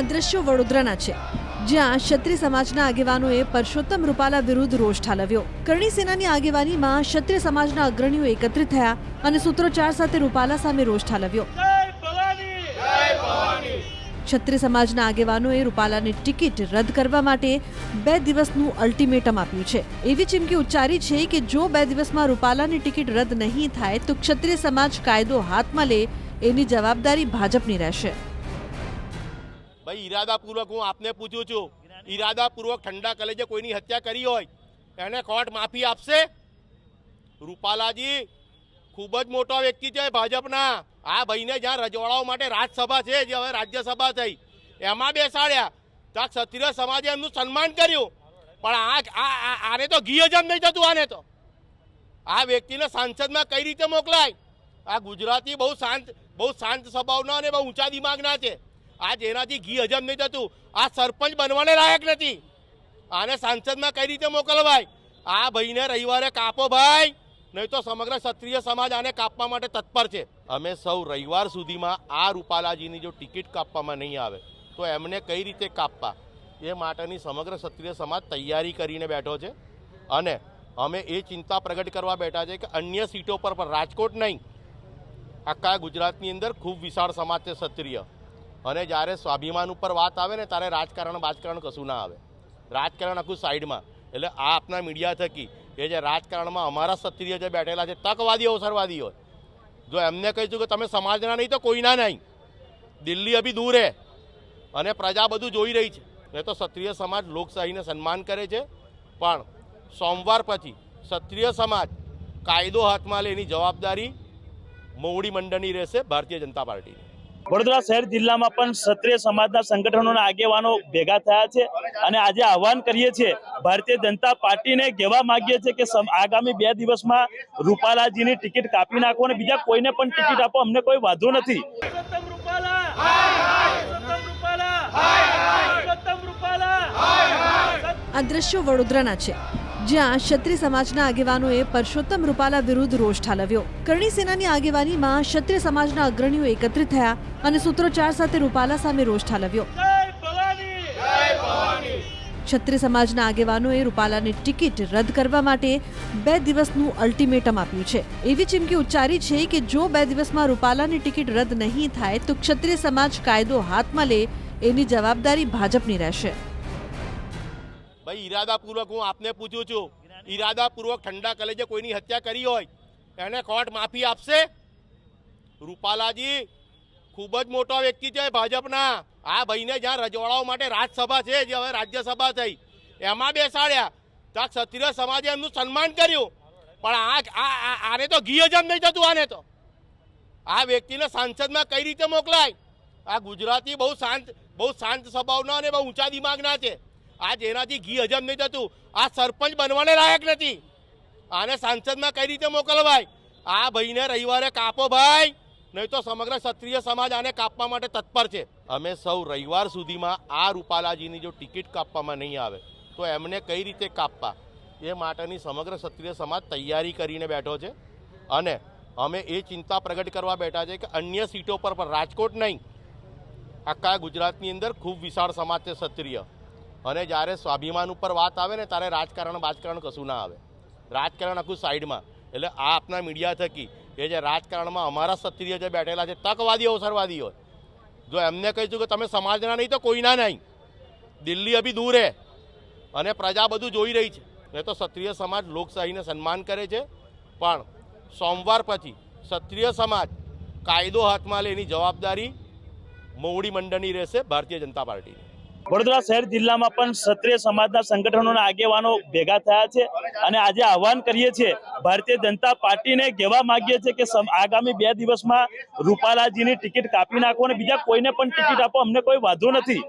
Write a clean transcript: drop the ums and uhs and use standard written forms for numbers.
આ દ્રશ્યો વડોદરાના છે, જ્યાં ક્ષત્રિય સમાજના આગેવાનોએ પરસોત્તમ રૂપાલા વિરુદ્ધ રોષ ઠાલવ્યો। કરણી સેનાની આગેવાનીમાં ક્ષત્રિય સમાજના અગ્રણીઓ એકત્રિત થયા અને સૂત્રોચ્ચાર સાથે રૂપાલા સામે રોષ ઠાલવ્યો। ક્ષત્રિય સમાજના આગેવાનોએ રૂપાલાની ટિકિટ રદ કરવા માટે 2 દિવસનું અલ્ટિમેટમ આપ્યું છે। એવી ચીમકી ઉચ્ચારી છે કે જો 2 દિવસમાં રૂપાલાની ટિકિટ રદ નહીં થાય તો ક્ષત્રિય સમાજ કાયદો હાથમાં લે એની જવાબદારી ભાજપની રહેશે। भाई इरादापूर्वक हूँ आपने पूछू छू इरादापूर्वक ठंडा कलेजे कोईनी हत्या करी होय एने कोर्ट माफी आपसे? रूपालाजी खूब ज मोटो व्यक्ति है भाजपना। आ भाईने ज्यां रजवाड़ाओ माटे राज्यसभा है जे हवे राज्यसभा थई एमां बेसाड्या तो क्षत्रिय समाजे एमनुं सन्मान कर्युं पण आने तो घी हजम नहीं थतुं। आने तो आ व्यक्तिने सांसदमां कई रीते मोकलाय? आ गुजराती बहु शांत स्वभावना अने बहु ऊंचा दिमागना छे। आज एनाथी घी हजम नहीं थतुं। आ सरपंच बनवाने लायक नहीं। आने सांसद में कई रीते मोकलवाय? आ भाईने रविवारे कापो भाई, नहीं तो समग्र क्षत्रिय समाज आने कापवा माटे तत्पर छे। अमे सौ रविवार सुधीमां आ रूपालाजीनी जो टिकिट कापवामां नहीं आवे तो एमने कई रीते कापवा ए माटेनी समग्र क्षत्रिय समाज तैयारी करीने बैठो छे। अने अमे ए चिंता प्रगट करवा बैठा छे कि अन्य सीटों पर राजकोट नहीं, आखा गुजरातनी अंदर खूब विशाळ समाज छे क्षत्रिय। અને જ્યારે સ્વાભિમાન ઉપર વાત આવે ને ત્યારે રાજકારણ કશું ના આવે। રાજકારણ આખું સાઈડમાં। એટલે આ આપના મીડિયા થકી એ જે રાજકારણમાં અમારા ક્ષત્રિય જે બેઠેલા છે તકવાદી અવસરવાદી હોય, જો એમને કહીશું કે તમે સમાજના નહીં તો કોઈના નહીં, દિલ્હી અભી દૂર હે અને પ્રજા બધું જોઈ રહી છે। એ તો ક્ષત્રિય સમાજ લોકશાહીને સન્માન કરે છે, પણ સોમવાર પછી ક્ષત્રિય સમાજ કાયદો હાથમાં લે એની જવાબદારી મોવડી મંડળની રહેશે, ભારતીય જનતા પાર્ટીની। વડોદરા શહેર જિલ્લામાં પણ ક્ષત્રિય સમાજના સંગઠનોના આગેવાનો ભેગા થયા છે અને આજે આહવાન કરીએ છીએ ભારતીય જનતા પાર્ટીને કહેવા માંગીએ છીએ કે આગામી 2 દિવસમાં રૂપાલાજીની ટિકિટ કાપી નાખો અને બીજા કોઈને પણ ટિકિટ આપો, અમને કોઈ વાંધો નથી। આ દ્રશ્યો વડોદરાના છે, જ્યાં ક્ષત્રિય સમાજના આગેવાનોએ પરસોત્તમ રૂપાલા વિરુદ્ધ રોષ ઠાલવ્યો। કરણી સેનાની આગેવાનીમાં ક્ષત્રિય સમાજના અગ્રણીઓ એકત્રિત થયા અને સૂત્રોચ્ચાર સાથે રૂપાલા સામે રોષ ઠાલવ્યો। ક્ષત્રિય સમાજના આગેવાનોએ રૂપાલાની ટિકિટ રદ કરવા માટે 2 દિવસનું અલ્ટિમેટમ આપ્યું છે। એવી ચીમકી ઉચ્ચારી છે કે જો 2 દિવસમાં રૂપાલાની ટિકિટ રદ નહીં થાય તો ક્ષત્રિય સમાજ કાયદો હાથમાં લે એની જવાબદારી ભાજપની રહેશે। भाई इरादापूर्वक हूँ आपने पूछू छू इरादापूर्वक ठंडा कलेजे कोईनी हत्या करी होय एने कोर्ट माफी आपसे? रूपालाजी खूब ज मोटो व्यक्ति है भाजपना। आ भाईने ज्यां रजवाड़ाओ माटे राज्यसभा है जे हवे राज्यसभा थई एमां बेसाड्या तो क्षत्रिय समाजे एमनुं सन्मान कर्युं पण आने तो घी हजम नहीं थतुं। आने तो आ व्यक्तिने सांसदमां कई रीते मोकलाय? आ गुजराती बहु शांत स्वभावना अने बहु ऊंचा दिमागना छे। आज एनाथी घी हजम नहीं थतुं। आ सरपंच बनवाने लायक नहीं। आने सांसद में कई रीते मोकलवाय? आ भाईने रविवारे कापो भाई, नहीं तो समग्र क्षत्रिय समाज आने कापवा माटे तत्पर छे। अमे सौ रविवार सुधीमां आ रूपालाजीनी जो टिकिट कापवामां नहीं आवे तो एमने कई रीते कापवा ए माटेनी समग्र क्षत्रिय समाज तैयारी करीने बैठो छे। अने अमे ए चिंता प्रगट करवा बैठा छे कि अन्य सीटों पर राजकोट नहीं, आखा गुजरातनी अंदर खूब विशाळ समाज छे क्षत्रिय। અને જ્યારે સ્વાભિમાન ઉપર વાત આવે ને ત્યારે રાજકારણ કશું ના આવે। રાજકારણ આખું સાઈડમાં। એટલે આ આપના મીડિયા થકી એ જે રાજકારણમાં અમારા ક્ષત્રિય જે બેઠેલા છે તકવાદી અવસરવાદી હોય, જો એમને કહીશું કે તમે સમાજના નહીં તો કોઈના નહીં, દિલ્હી અભી દૂર હે અને પ્રજા બધું જોઈ રહી છે। એ તો ક્ષત્રિય સમાજ લોકશાહીને સન્માન કરે છે, પણ સોમવાર પછી ક્ષત્રિય સમાજ કાયદો હાથમાં લે એની જવાબદારી મોવડી મંડળની રહેશે, ભારતીય જનતા પાર્ટીની। વડોદરા શહેર જિલ્લામાં પણ ક્ષત્રિય સમાજના સંગઠનોના આગેવાનો ભેગા થયા છે અને આજે આહવાન કરીએ છીએ ભારતીય જનતા પાર્ટીને કહેવા માંગીએ છીએ કે આગામી 2 દિવસમાં રૂપાલાજીની ટિકિટ કાપી નાખો અને બીજા કોઈને પણ ટિકિટ આપો, અમને કોઈ વાંધો નથી।